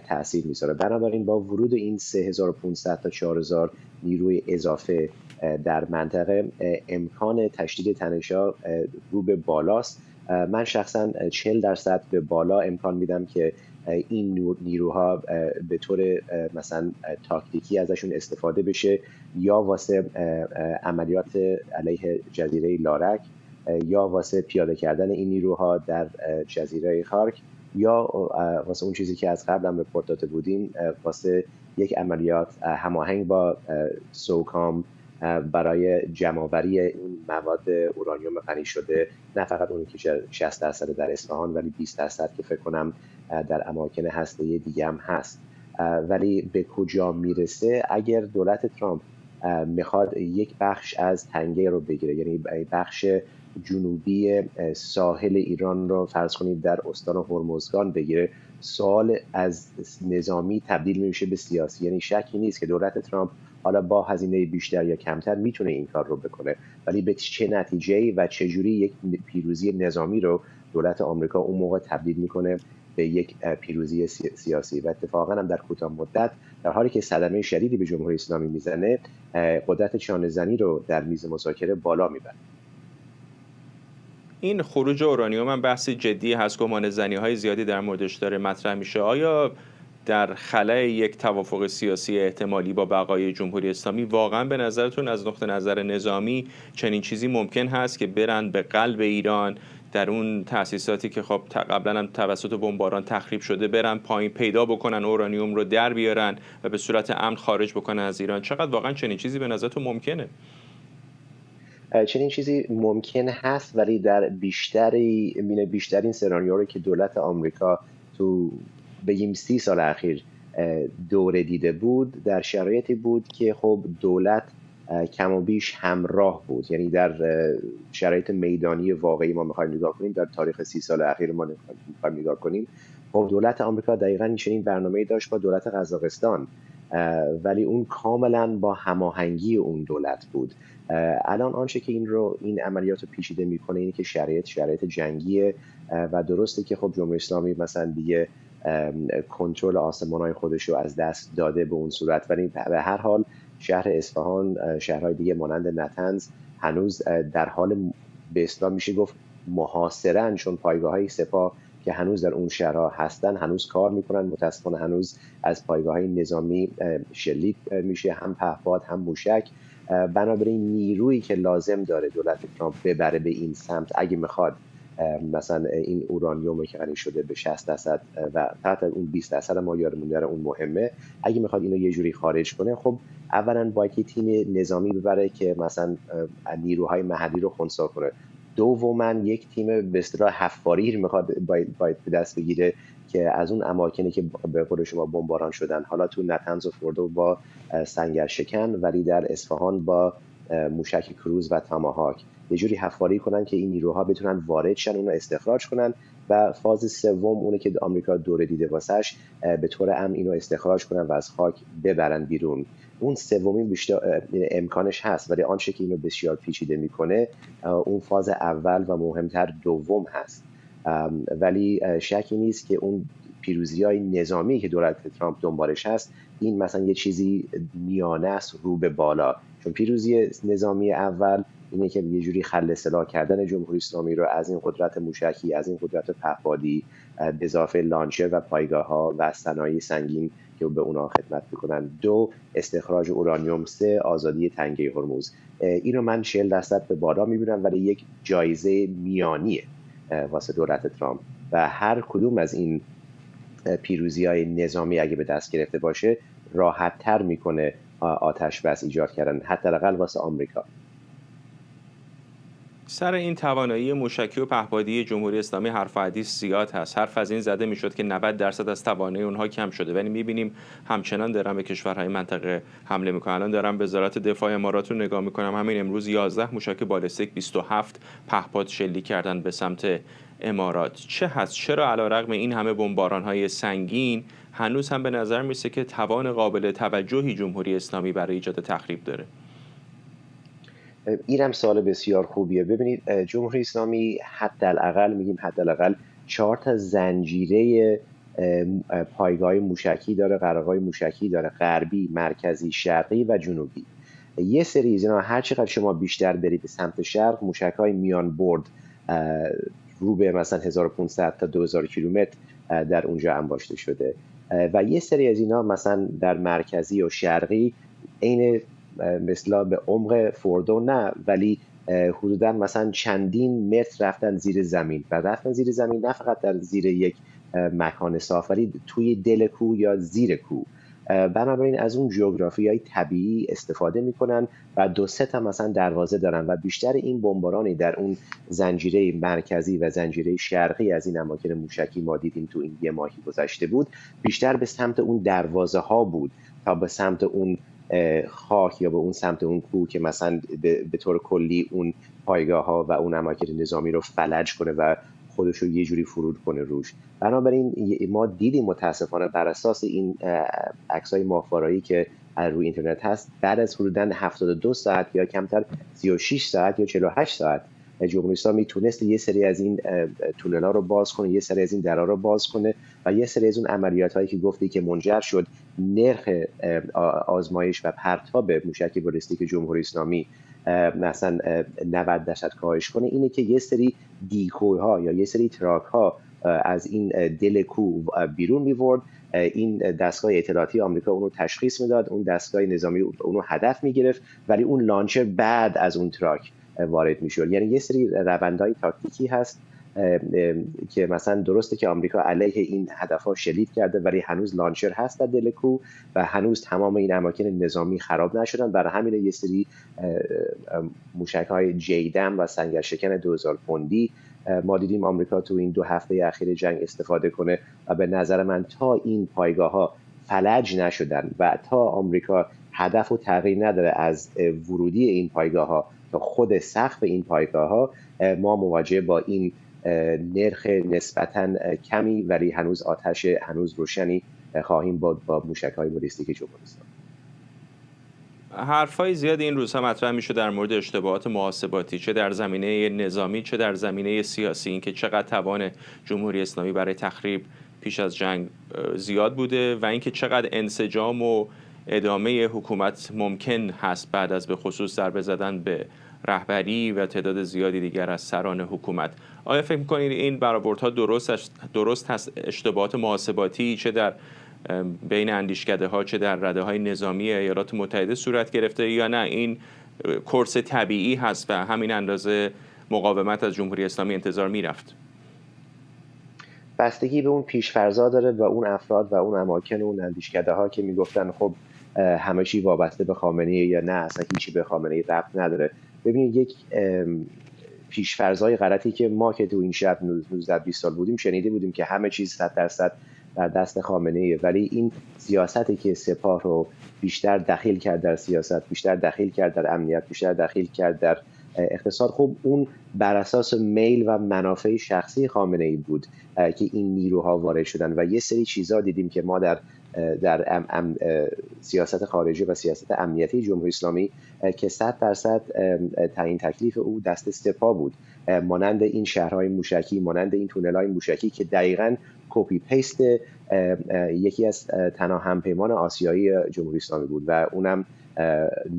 تأثیر میذاره. بنابراین با ورود این 3500 تا 4000 نیروی اضافه در منطقه امکان تشدید تنش‌ها رو به بالاست. من شخصا 40% به بالا امکان میدم که این نیروها به طور مثلا تاکتیکی ازشون استفاده بشه، یا واسه عملیات علیه جزیره لارک، یا واسه پیاده کردن این نیروها در جزیره خارک، یا واسه اون چیزی که از قبل هم رپورت داده بودیم، واسه یک عملیات هماهنگ با سوکام برای جمع‌آوری این مواد اورانیوم غنی شده، نه فقط اونی که 60% در اصفهان ولی 20% که فکر کنم در اماکن هسته‌ای دیگه هم هست. ولی به کجا میرسه؟ اگر دولت ترامپ میخواد یک بخش از تنگه رو بگیره، یعنی بخش جنوبی ساحل ایران رو فرض کنید در استان هرمزگان بگیره، سوال از نظامی تبدیل میشه به سیاسی. یعنی شکی نیست که دولت ترامپ حالا با هزینه بیشتر یا کمتر میتونه این کار رو بکنه، ولی به چه نتیجه‌ای و چجوری یک پیروزی نظامی رو دولت آمریکا اون موقع تبدیل میکنه به یک پیروزی سیاسی. و اتفاقا هم در کوتاه مدت در حالی که صدمه شدیدی به جمهوری اسلامی میزنه، قدرت چانه‌زنی رو در میز مذاکره بالا میبره. این خروج اورانیوم هم بحث جدی هست، گمانه‌زنی‌های زیادی در موردش داره مطرح میشه. آیا در خلأ یک توافق سیاسی احتمالی با بقای جمهوری اسلامی واقعا به نظرتون از نقطه نظر نظامی چنین چیزی ممکن هست که برن به قلب ایران، در اون تأسیساتی که خب قبلا هم توسط بمباران تخریب شده برن پایین، پیدا بکنن اورانیوم رو در بیارن و به صورت امن خارج بکنن از ایران؟ چقدر واقعا چنین چیزی به نظرتون ممکنه؟ چنین چیزی ممکن هست، ولی در بیشترین سناریو رو که دولت آمریکا تو بگیم 30 سال اخیر دوره دیده بود، در شرایطی بود که خب دولت کم و بیش همراه بود. یعنی در شرایط میدانی واقعی ما میخوایم نگاه کنیم، در تاریخ 30 سال اخیر ما میخوایم نگاه کنیم، خب دولت آمریکا دقیقاً چنین برنامه‌ای داشت با دولت قزاقستان، ولی اون کاملا با هماهنگی اون دولت بود. الان آنچه که این عملیات رو پیچیده میکنه اینه که شرایط جنگیه و درسته که خب جمهوری اسلامی مثلا دیگه کنترل آسمان‌های خودش رو از دست داده به اون صورت، ولی به هر حال شهر اصفهان، شهرهای دیگه مانند نتنز هنوز در حال به اصطلاح میشه گفت محاصره‌اند، چون پایگاه‌های سپاه که هنوز در اون شهرها هستن هنوز کار میکنن. متاسفانه هنوز از پایگاه‌های نظامی شلیک میشه، هم پهپاد هم موشک. بنابراین نیرویی که لازم داره دولت ترامپ ببره به این سمت اگه میخواد مثلا این اورانیوم که غنی شده به 60% و فقط اون 20% ما یادمون نره اون مهمه. اگه میخواد اینو یه جوری خارج کنه، خب اولا باید تیم نظامی ببره که مثلا نیروهای محلی رو خنثی کنه. دوما یک تیم به اصطلاح حفاری میخواد باید به دست بگیره که از اون اماکنی که به قول شما بمباران شدن، حالا تو نتنز و فوردو با سنگر شکن، ولی در اصفهان با موشک کروز و تاماهاک، یه جوری حفاری کنن که این نیروها بتونن وارد شن، اونو استخراج کنن. و فاز سوم اونه که آمریکا دوره دیده واسش، به طور امن اینو استخراج کنن و از خاک ببرن بیرون. اون سومین بیشتر امکانش هست، ولی آنچه که اینو بسیار پیچیده میکنه اون فاز اول و مهمتر دوم هست. ولی شکی نیست که اون پیروزی‌های نظامی که دولت ترامپ دنبالش هست، این مثلا یه چیزی میانه است رو به بالا. چون پیروزی نظامی اول اینه که یه جوری خلع سلاح کردن جمهوری اسلامی رو از این قدرت موشکی، از این قدرت پهپادی، به اضافه لانچر و پایگاه‌ها و صنایع سنگین که به اونا خدمت میکنن. 2 استخراج اورانیوم. 3 آزادی تنگه هرمز. اینو من 40% به بالا میبینم، ولی یک جایزه میانیه واسه دولت ترامپ و هر کدوم از این پیروزی‌های نظامی اگه به دست گرفته باشه راحت‌تر میکنه آتش بس ایجاد کردن، حداقل واسه آمریکا. سر این توانایی موشکی و پهپادی جمهوری اسلامی حرف و حدیث زیاد هست. حرف از این زده میشد که 90% از توانایی اونها کم شده، ولی میبینیم همچنان دارن به کشورهای منطقه حمله میکنن. الان دارم وزارت دفاع امارات رو نگاه میکنم، همین امروز 11 موشک بالستیک 27 پهپاد شلیک کردن به سمت امارات. چه هست؟ چرا علیرغم این همه بمباران‌های سنگین هنوز هم به نظر میرسه که توان قابل توجهی جمهوری اسلامی برای ایجاد تخریب داره؟ اینم سوال بسیار خوبیه. ببینید جمهوری اسلامی حداقل 4 تا زنجیره پایگاه موشکی داره، قرارگاه موشکی داره، غربی، مرکزی، شرقی و جنوبی. یه سری از اینا هر چقدر شما بیشتر برید به سمت شرق، موشک‌های میان برد رو به مثلا 1500 تا 2000 کیلومتر در اونجا انباشته شده و یه سری از اینا مثلا در مرکزی و شرقی عین مثلا به عمق فوردو نه، ولی حدوداً مثلا چندین متر رفتن زیر زمین و رفتن زیر زمین نه فقط در زیر یک مکان صاف، ولی توی دل کوه یا زیر کوه. بنابراین از اون جغرافیای طبیعی استفاده میکنن و 2-3 تا مثلا دروازه دارن و بیشتر این بمبارانی در اون زنجیره مرکزی و زنجیره شرقی از این اماکن موشکی ما دیدیم تو این 1 ماهی گذشته بود، بیشتر به سمت اون دروازه ها بود تا به سمت اون خاک یا به اون سمت اون کوه که مثلا به طور کلی اون پایگاه ها و اون اماکن نظامی رو فلج کنه و خودش رو یه جوری فرود کنه روش. بنابراین ما دیدیم متاسفانه بر اساس این عکسای ماهواره‌ای که روی اینترنت هست، بعد از حدوداً 72 ساعت یا کمتر 36 ساعت یا 48 ساعت جمهوری اسلامی تونست یه سری از این تونل‌ها رو باز کنه، یه سری از این درها رو باز کنه و یه سری از اون عملیات‌هایی که گفتی که منجر شد نرخ آزمایش و پرتاب موشک بالستیک جمهوری اسلامی مثلا 90% کاهش کنه، اینه که یه سری دیکوها یا یه سری تراک‌ها از این دل کوه بیرون می‌ورد. این دستگاه اطلاعاتی آمریکا اونو تشخیص میداد، اون دستگاه نظامی اونو هدف می‌گرفت، ولی اون لانچر بعد از اون تراک وارد میشد. یعنی یه سری روندهای تاکتیکی هست که مثلا درسته که آمریکا علیه این هدفها شلیک کرده، ولی هنوز لانچر هست در دل کوه و هنوز تمام این اماکن نظامی خراب نشدن. برای همین یه سری موشک‌های جیدم و سنگر شکن 2000 پوندی ما دیدیم آمریکا تو این 2 هفته اخیر جنگ استفاده کنه و به نظر من تا این پایگاه‌ها فلج نشدن و تا آمریکا هدف و تغییر نداره از ورودی این پایگاه‌ها تا خود سقف این پایگاه‌ها، ما مواجه با این نرخ نسبتاً کمی ولی هنوز آتش هنوز روشنی خواهیم با موشک‌های بالستیک جمهوری اسلامی. حرفای زیاد این روزها مطرح میشه در مورد اشتباهات محاسباتی، چه در زمینه نظامی چه در زمینه سیاسی، اینکه چقدر توان جمهوری اسلامی برای تخریب پیش از جنگ زیاد بوده و اینکه چقدر انسجام و ادامه حکومت ممکن هست بعد از به خصوص ضربه زدن به رهبری و تعداد زیادی دیگر از سران حکومت. آیا فکر می‌کنید این برآوردها درست هست؟ اشتباهات محاسباتی چه در بین اندیشکده‌ها چه در رده‌های نظامی ایالات متحده صورت گرفته، یا نه این کورس طبیعی هست و همین اندازه مقاومت از جمهوری اسلامی انتظار میرفت؟ بستگی به اون پیش‌فرض‌ها داره و اون افراد و اون اماکن و اون اندیشکده‌ها که میگفتن خب همه چی وابسته به خامنه‌ای یا نه اصلا هیچی به خامنه‌ای ربط نداره. ببینید یک پیش‌فرض‌های غلطی که ما که تو این شب 19-20 سال بودیم شنیده بودیم که همه چیز 100% در دست خامنه‌ایه، ولی این سیاستی که سپاه رو بیشتر دخیل کرد در سیاست، بیشتر دخیل کرد در امنیت، بیشتر دخیل کرد در اقتصاد، خب اون بر اساس میل و منافع شخصی خامنه‌ای بود که این نیروها وارد شدن و یه سری چیزا دیدیم که ما در سیاست خارجی و سیاست امنیتی جمهوری اسلامی که 100% تعیین تکلیف او دست سپاه بود، مانند این شهرهای موشکی، مانند این تونل‌های موشکی که دقیقاً کپی پیست یکی از تنها همپیمان آسیایی جمهوری اسلامی بود و اونم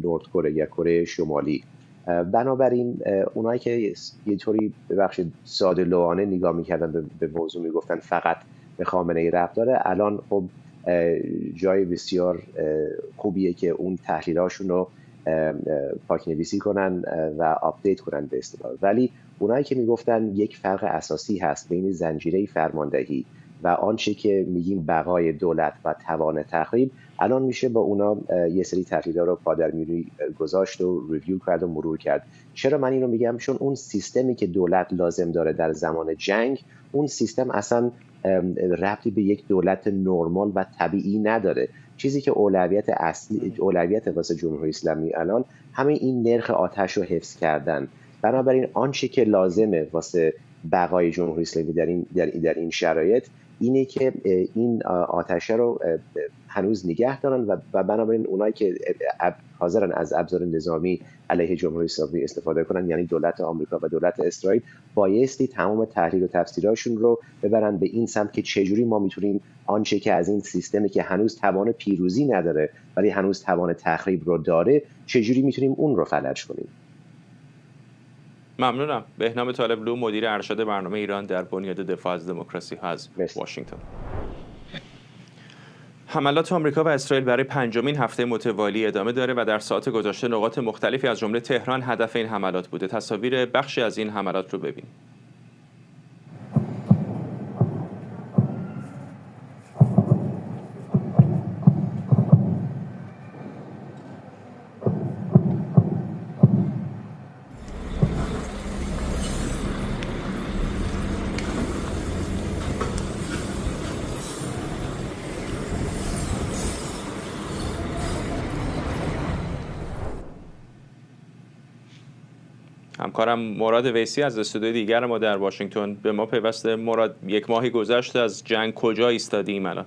نورد کره یا کره شمالی. بنابراین اونایی که یه طوری ببخشید ساده لوحانه نگاه میکردن به موضوع میگفتن فقط به خامنه‌ای ربط داره، الان خب جای بسیار خوبیه که اون تحلیلاشون رو پاک‌نویسی کنن و آپدیت کنن به اصطلاح. ولی اونایی که میگفتن یک فرق اساسی هست بین زنجیره فرماندهی و آنچه که میگیم بقای دولت و توان تخریب، الان میشه با اونا یه سری تحلیل‌ها رو پادرمیونی گذاشت و ریویو کرد و مرور کرد. چرا من اینو میگم؟ چون اون سیستمی که دولت لازم داره در زمان جنگ، اون سیستم اصلا ربطی به یک دولت نرمال و طبیعی نداره. چیزی که اولویت واسه جمهوری اسلامی الان همین این نرخ آتش رو حفظ کردن. بنابراین آنچه که لازمه واسه بقای جمهوری اسلامی در این شرایط اینه که این آتشه رو هنوز نگه دارن و بنابراین اونایی که حاضرن از ابزار نظامی علیه جمهوری اسلامی استفاده کنن، یعنی دولت آمریکا و دولت اسرائیل، بایستی تمام تحلیل و تفسیرهاشون رو ببرن به این سمت که چجوری ما میتونیم آنچه که از این سیستمی که هنوز توان پیروزی نداره ولی هنوز توان تخریب رو داره، چجوری میتونیم اون رو فلج کنیم. ممنونم. بهنام طالبلو، مدیر ارشد برنامه ایران در بنیاد دفاع از دموکراسی از واشنگتن. حملات آمریکا و اسرائیل برای پنجمین هفته متوالی ادامه داره و در ساعات گذشته نقاط مختلفی از جمله تهران هدف این حملات بوده. تصاویر بخشی از این حملات رو ببینید. همکارم مراد ویسی از استودیوی دیگر ما در واشنگتن به ما پیوسته. مراد، یک ماهی گذشته از جنگ، کجا ایستادیم الان؟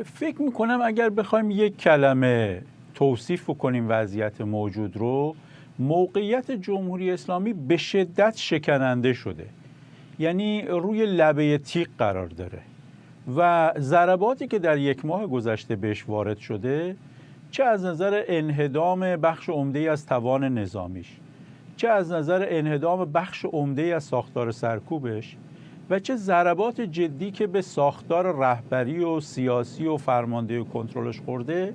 فکر میکنم اگر بخوایم یک کلمه توصیف کنیم وضعیت موجود رو، موقعیت جمهوری اسلامی به شدت شکننده شده، یعنی روی لبه تیغ قرار داره و ضرباتی که در یک ماه گذشته بهش وارد شده، چه از نظر انهدام بخش عمده‌ای از توان نظامیش، چه از نظر انهدام بخش عمده‌ای از ساختار سرکوبش و چه ضربات جدی که به ساختار رهبری و سیاسی و فرماندهی و کنترلش خورده،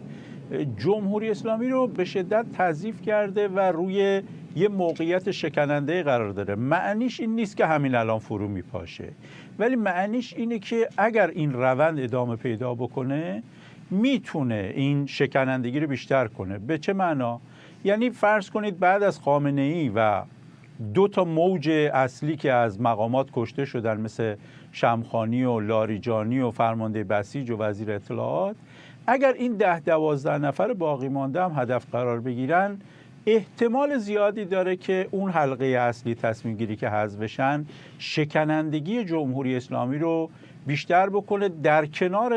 جمهوری اسلامی رو به شدت تضعیف کرده و روی یه موقعیت شکننده قرار داره. معنیش این نیست که همین الان فرو میپاشه، ولی معنیش اینه که اگر این روند ادامه پیدا بکنه میتونه این شکنندگی رو بیشتر کنه. به چه معنا؟ یعنی فرض کنید بعد از خامنه‌ای و 2 موج اصلی که از مقامات کشته شدن مثل شمخانی و لاریجانی و فرمانده بسیج و وزیر اطلاعات، اگر این 10-12 نفر باقی مانده هم هدف قرار بگیرن، احتمال زیادی داره که اون حلقه اصلی تصمیم گیری که حذف بشن شکنندگی جمهوری اسلامی رو بیشتر بکنه در کنار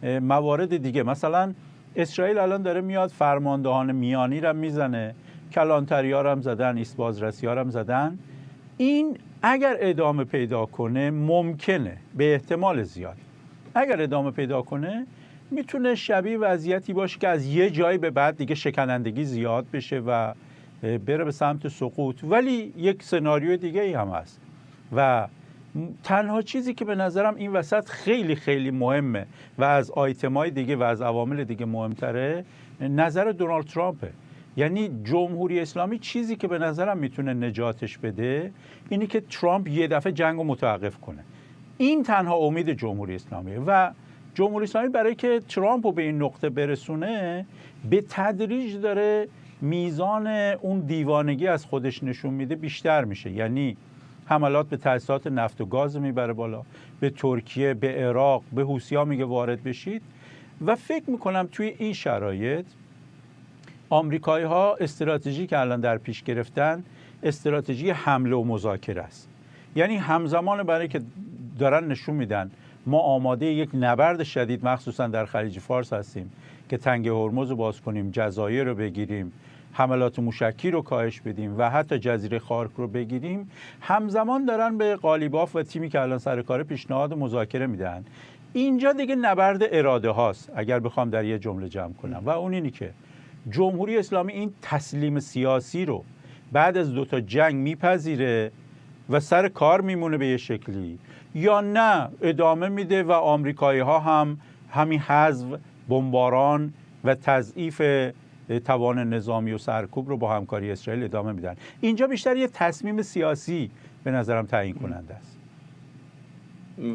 موارد دیگه. مثلا اسرائیل الان داره میاد فرماندهان میانی رو میزنه، کلانتری ها رو هم زدن، ایست بازرسی ها رو هم زدن. این اگر ادامه پیدا کنه ممکنه، به احتمال زیاد اگر ادامه پیدا کنه میتونه شبیه وضعیتی باشه که از یه جایی به بعد دیگه شکنندگی زیاد بشه و بره به سمت سقوط. ولی یک سناریوی دیگه ای هم هست و تنها چیزی که به نظرم این وسط خیلی خیلی مهمه و از آیتمای دیگه و از عوامل دیگه مهمتره، نظر دونالد ترامپه. یعنی جمهوری اسلامی چیزی که به نظرم میتونه نجاتش بده اینی که ترامپ یه دفعه جنگ رو متوقف کنه. این تنها امید جمهوری اسلامیه و جمهوری اسلامی برای که ترامپ رو به این نقطه برسونه به تدریج داره میزان اون دیوانگی از خودش نشون میده بیشتر میشه. یعنی حملات به تأسیسات نفت و گاز میبره بالا، به ترکیه، به عراق، به حوثی‌ها میگه وارد بشید و فکر میکنم توی این شرایط آمریکایی ها استراتژی که الان در پیش گرفتن استراتژی حمله و مذاکره است. یعنی همزمان برای که دارن نشون میدن ما آماده یک نبرد شدید مخصوصا در خلیج فارس هستیم که تنگه هرمز رو باز کنیم، جزایر رو بگیریم، حملات موشکی رو کاهش بدیم و حتی جزیره خارک رو بگیریم، همزمان دارن به قالیباف و تیمی که الان سر کار پیشنهاد مذاکره میدن. اینجا دیگه نبرد اراده هاست اگر بخوام در یه جمله جمع کنم و اون اینی که جمهوری اسلامی این تسلیم سیاسی رو بعد از 2 تا جنگ میپذیره و سر کار میمونه به یه شکلی، یا نه ادامه میده و آمریکایی ها هم همین حذف، بمباران و تضعیف توان نظامی و سرکوب رو با همکاری اسرائیل ادامه میدن. اینجا بیشتر یه تصمیم سیاسی به نظرم تعیین کننده است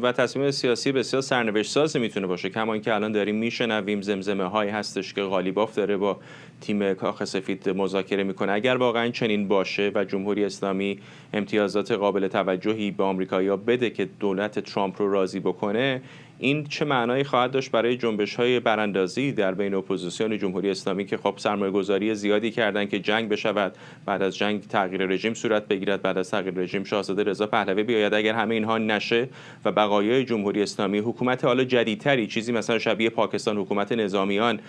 و تصمیم سیاسی بسیار سرنوشت سازی میتونه باشه. کما اینکه الان داریم میشنویم زمزمه هایی هستش که قالیباف داره با تیم کاخ سفید مذاکره میکنه. اگر واقعا چنین باشه و جمهوری اسلامی امتیازات قابل توجهی به آمریکایی‌ها بده که دولت ترامپ رو راضی بکنه، این چه معنایی خواهد داشت برای جنبش‌های براندازی در بین اپوزیسیون جمهوری اسلامی که خب سرمایه‌گذاری زیادی کردن که جنگ بشود، بعد از جنگ تغییر رژیم صورت بگیرد، بعد از تغییر رژیم شاهزاده رضا پهلوی بیاید. اگر همه اینها نشه و بقایای جمهوری اسلامی، حکومت حالا جدیدتری، چیزی مثلا شبیه پاکستان، حکومت نظامیان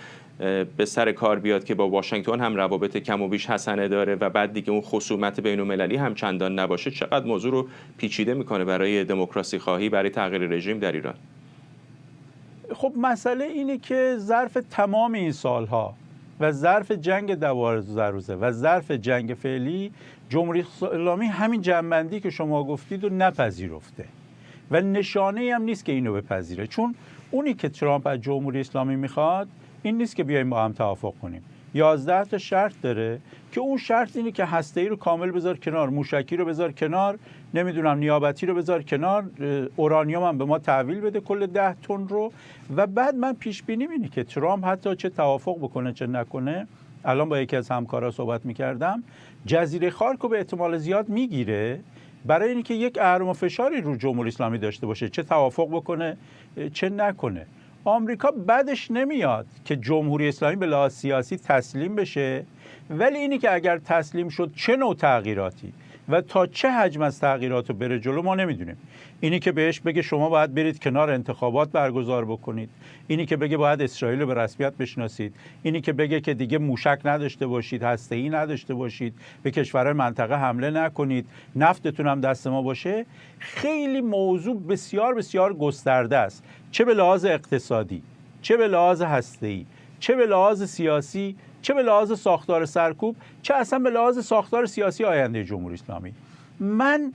به سر کار بیاد که با واشنگتن هم روابط کم و بیش حسنه داره و بعد دیگه اون خصومت بین‌المللی هم چندان نباشه، چقدر موضوع رو پیچیده میکنه برای دموکراسی خواهی، برای تغییر رژیم در ایران. خب مسئله اینه که ظرف تمام این سالها و ظرف جنگ 12 روزه و ظرف جنگ فعلی، جمهوری اسلامی همین جنبندی که شما گفتید رو نپذیرفته و نشانه‌ای هم نیست که اینو بپذیره. چون اونی که ترامپ از جمهوری اسلامی میخواد این نیست که بیایم با هم توافق کنیم. 11 تا شرط داره که اون شرط اینه که هسته‌ای رو کامل بذار کنار، موشکی رو بذار کنار، نمیدونم نیابتی رو بذار کنار، اورانیوم هم به ما تحویل بده کل 10 تن رو. و بعد من پیش بینیم اینه که ترامپ حتی چه توافق بکنه چه نکنه، الان با یکی از همکارا صحبت میکردم، جزیره خارک رو به احتمال زیاد میگیره برای اینکه یک اهرم و فشاری رو جمهوری اسلامی داشته باشه، چه توافق بکنه چه نکنه. آمریکا بعدش نمیاد که جمهوری اسلامی به لحاظ سیاسی تسلیم بشه، ولی اینی که اگر تسلیم شد چه نوع تغییراتی و تا چه حجم از تغییرات رو بره جلو ما نمیدونیم. اینی که بهش بگه شما باید برید کنار انتخابات برگزار بکنید، اینی که بگه باید اسرائیل رو به رسمیت بشناسید، اینی که بگه که دیگه موشک نداشته باشید، هسته‌ای نداشته باشید، به کشورهای منطقه حمله نکنید، نفتتون هم دست ما باشه، خیلی موضوع بسیار بسیار گسترده است، چه به لحاظ اقتصادی، چه به لحاظ هسته‌ای، چه به لحاظ سیاسی، چه به لحاظ ساختار سرکوب، چه اصلا به لحاظ ساختار سیاسی آینده جمهوری اسلامی. من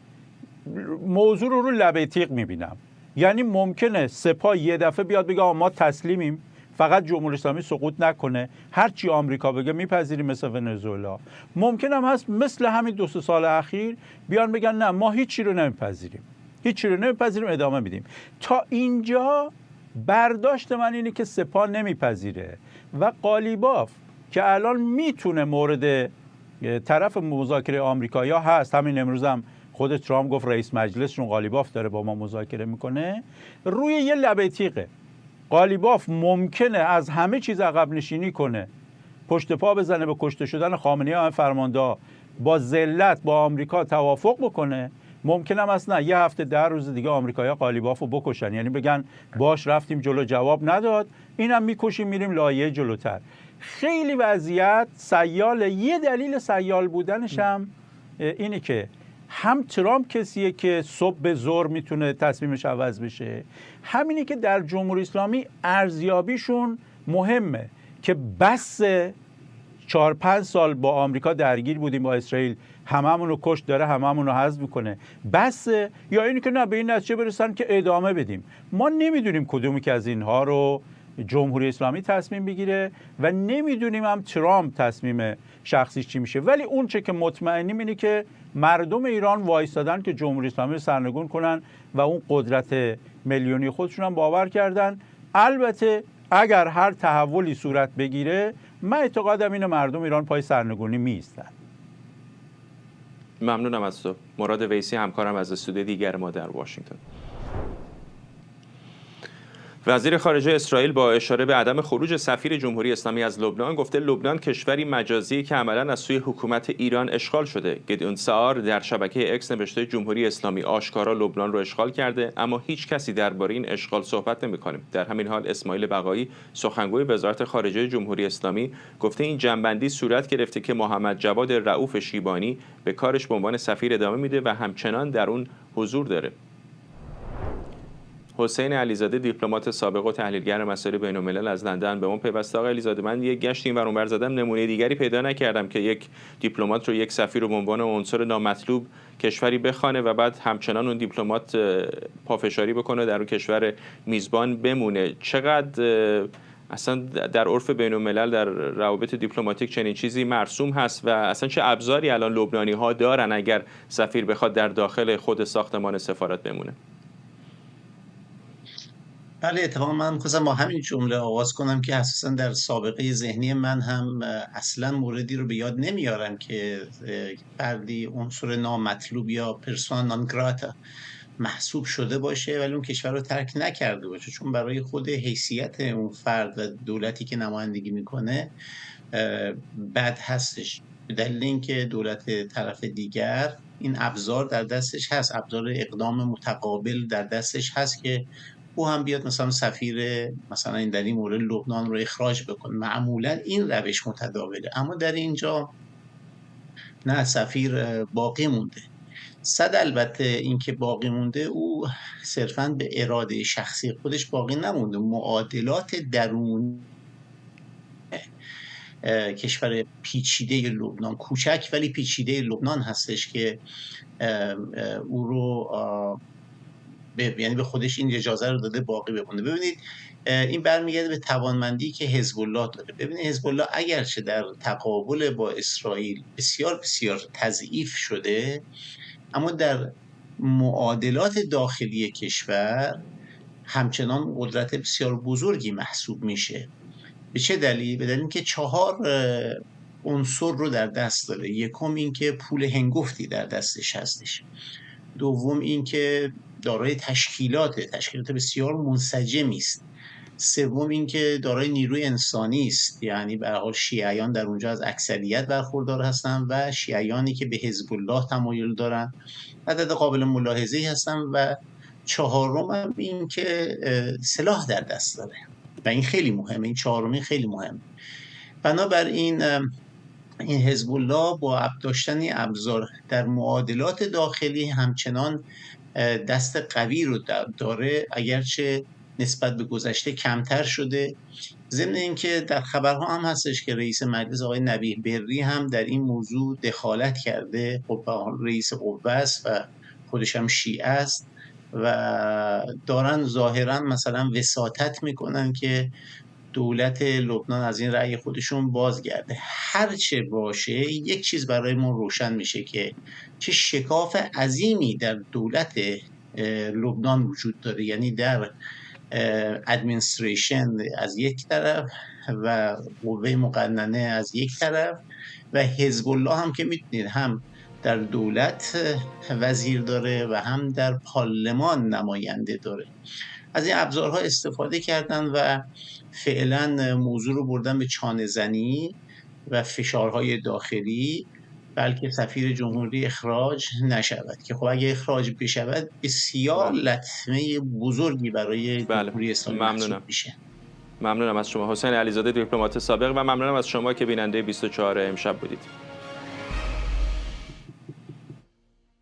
موضوع رو لبه تیغ میبینم. یعنی ممکنه سپاه یه دفعه بیاد بگه ما تسلیمیم، فقط جمهوری اسلامی سقوط نکنه، هر چی آمریکا بگه میپذیریم مثل ونزوئلا. ممکن هم هست مثل همین 2 سال اخیر بیان بگن نه ما هیچی رو نمیپذیریم، هیچی رو نمیپذیریم، ادامه میدیم. تا اینجا برداشت من اینه که سپاه نمیپذیره و قالیباف که الان میتونه مورد طرف مذاکره آمریکایی‌ها هست، همین امروز هم خود ترامپ گفت رئیس مجلسشون قالیباف داره با ما مذاکره میکنه، روی یه لبه تیغه. قالیباف ممکنه از همه چیز عقب نشینی کنه، پشت پا بزنه به کشته شدن خامنه‌ای و فرمانده، با ذلت با آمریکا توافق بکنه. ممکنه هم اصلا یه هفته 10 روز دیگه آمریکایی‌ها قالیبافو بکشن، یعنی بگن باش رفتیم جلو جواب نداد، اینم میکشیم میریم لایه جلوتر. خیلی وضعیت سیاله. یه دلیل سیال بودنش هم اینه که هم ترامپ کسیه که صبح به ظهر میتونه تصمیمش عوض بشه، همینی که در جمهوری اسلامی ارزیابیشون مهمه که بس 4-5 سال با آمریکا درگیر بودیم، با اسرائیل هممون رو کشت داره، هممون رو حذف میکنه، بس، یا اینی که نه به این نتیجه برسن که ادامه بدیم. ما نمیدونیم کدومی که از اینها رو جمهوری اسلامی تصمیم بگیره و نمیدونیم هم ترامپ تصمیم شخصی چی میشه. ولی اون چه که مطمئنیم اینه که مردم ایران وایستادن که جمهوری اسلامی رو سرنگون کنن و اون قدرت میلیونی خودشون هم باور کردن. البته اگر هر تحولی صورت بگیره، من اعتقادم اینه مردم ایران پای سرنگونی میایستن. ممنونم از تو. مراد ویسی همکارم از استودیو دیگر ما در واشنگتن. وزیر خارجه اسرائیل با اشاره به عدم خروج سفیر جمهوری اسلامی از لبنان گفته لبنان کشوری مجازی که عملاً از سوی حکومت ایران اشغال شده. گدیون سعار در شبکه اکس نوشته جمهوری اسلامی آشکارا لبنان رو اشغال کرده، اما هیچ کسی درباره این اشغال صحبت نمی‌کنه. در همین حال اسماعیل بقایی سخنگوی وزارت خارجه جمهوری اسلامی گفته این جنبندی صورت گرفته که محمد جواد رؤوف شیبانی به کارش به عنوان سفیر ادامه میده و همچنان در اون حضور داره. حسین علیزاده دیپلمات سابق و تحلیلگر مسائل بین‌الملل از لندن به اون پیوسته. آقای علیزاده، من یک گشت این ور اون ور زدم، نمونه دیگری پیدا نکردم که یک دیپلمات رو، یک سفیر رو به عنوان عنصر نامطلوب کشوری بخوانه و بعد همچنان اون دیپلمات پافشاری بکنه در اون کشور میزبان بمونه. چقدر اصلا در عرف بین‌الملل در روابط دیپلماتیک چنین چیزی مرسوم هست و اصلا چه ابزاری الان لبنانی‌ها دارن اگر سفیر بخواد در داخل خود ساختمان سفارت بمونه؟ بله، اتفاقا من می‌خواستم با همین جمله آغاز کنم که اساسا در سابقه ذهنی من هم اصلا موردی رو به یاد نمیارم که فردی عنصر نامطلوب یا پرسونا نان گراتا محسوب شده باشه ولی اون کشور رو ترک نکرده باشه، چون برای خود حیثیت اون فرد و دولتی که نمایندگی میکنه بد هستش، به دلیل اینکه دولت طرف دیگر این ابزار در دستش هست، ابزار اقدام متقابل در دستش هست که او هم بیاد مثلا سفیر مثلا این در این مورد لبنان رو اخراج بکنه. معمولا این روش متداوله، اما در اینجا نه، سفیر باقی مونده. صد البته این که باقی مونده او صرفاً به اراده شخصی خودش باقی نمونده، معادلات درونی کشور پیچیده لبنان، کوچک ولی پیچیده لبنان هستش که او رو یعنی به خودش این اجازه رو داده باقی بمونه. ببینید این برمیگرده به توانمندی که حزب الله داره. ببینید حزب الله اگرچه در تقابل با اسرائیل بسیار بسیار تضعیف شده، اما در معادلات داخلی کشور همچنان قدرت بسیار بزرگی محسوب میشه. به چه دلیل؟ به دلیل اینکه 4 عنصر رو در دست داره. یکم این که پول هنگفتی در دستش هستش، دوم این که دارای تشکیلات بسیار منسجمی است، سوم این که دارای نیروی انسانی است، یعنی به هر حال شیعیان در اونجا از اکثریت برخوردار هستند و شیعیانی که به حزب الله تمایل دارن عدد قابل ملاحظه‌ای هستن، و چهارم هم این که سلاح در دست داره و این خیلی مهمه، این چهارمی خیلی مهمه. بنابراین این حزب الله با داشتن ابزار در معادلات داخلی همچنان دست قوی رو داره، اگرچه نسبت به گذشته کمتر شده. ضمن اینکه در خبرها هم هستش که رئیس مجلس آقای نبیه بری هم در این موضوع دخالت کرده. خب رئیس قوه است و خودش هم شیعه است و دارن ظاهرا مثلا وساطت میکنن که دولت لبنان از این رأی خودشون بازگرده. هرچه باشه یک چیز برای ما روشن میشه که چه شکاف عظیمی در دولت لبنان وجود داره، یعنی در ادمنستریشن از یک طرف و قوه مقننه از یک طرف و حزب الله هم که میدونید هم در دولت وزیر داره و هم در پارلمان نماینده داره. از این ابزارها استفاده کردن و فعلا موضوع رو بردن به چانه زنی و فشارهای داخلی، بلکه سفیر جمهوری اخراج نشود که خب اگه اخراج بشود بسیار لطمه بزرگی برای جمهوری اسلامی محسوب میشه. ممنونم از شما حسین علیزاده دیپلمات سابق و ممنونم از شما که بیننده 24 امشب بودید.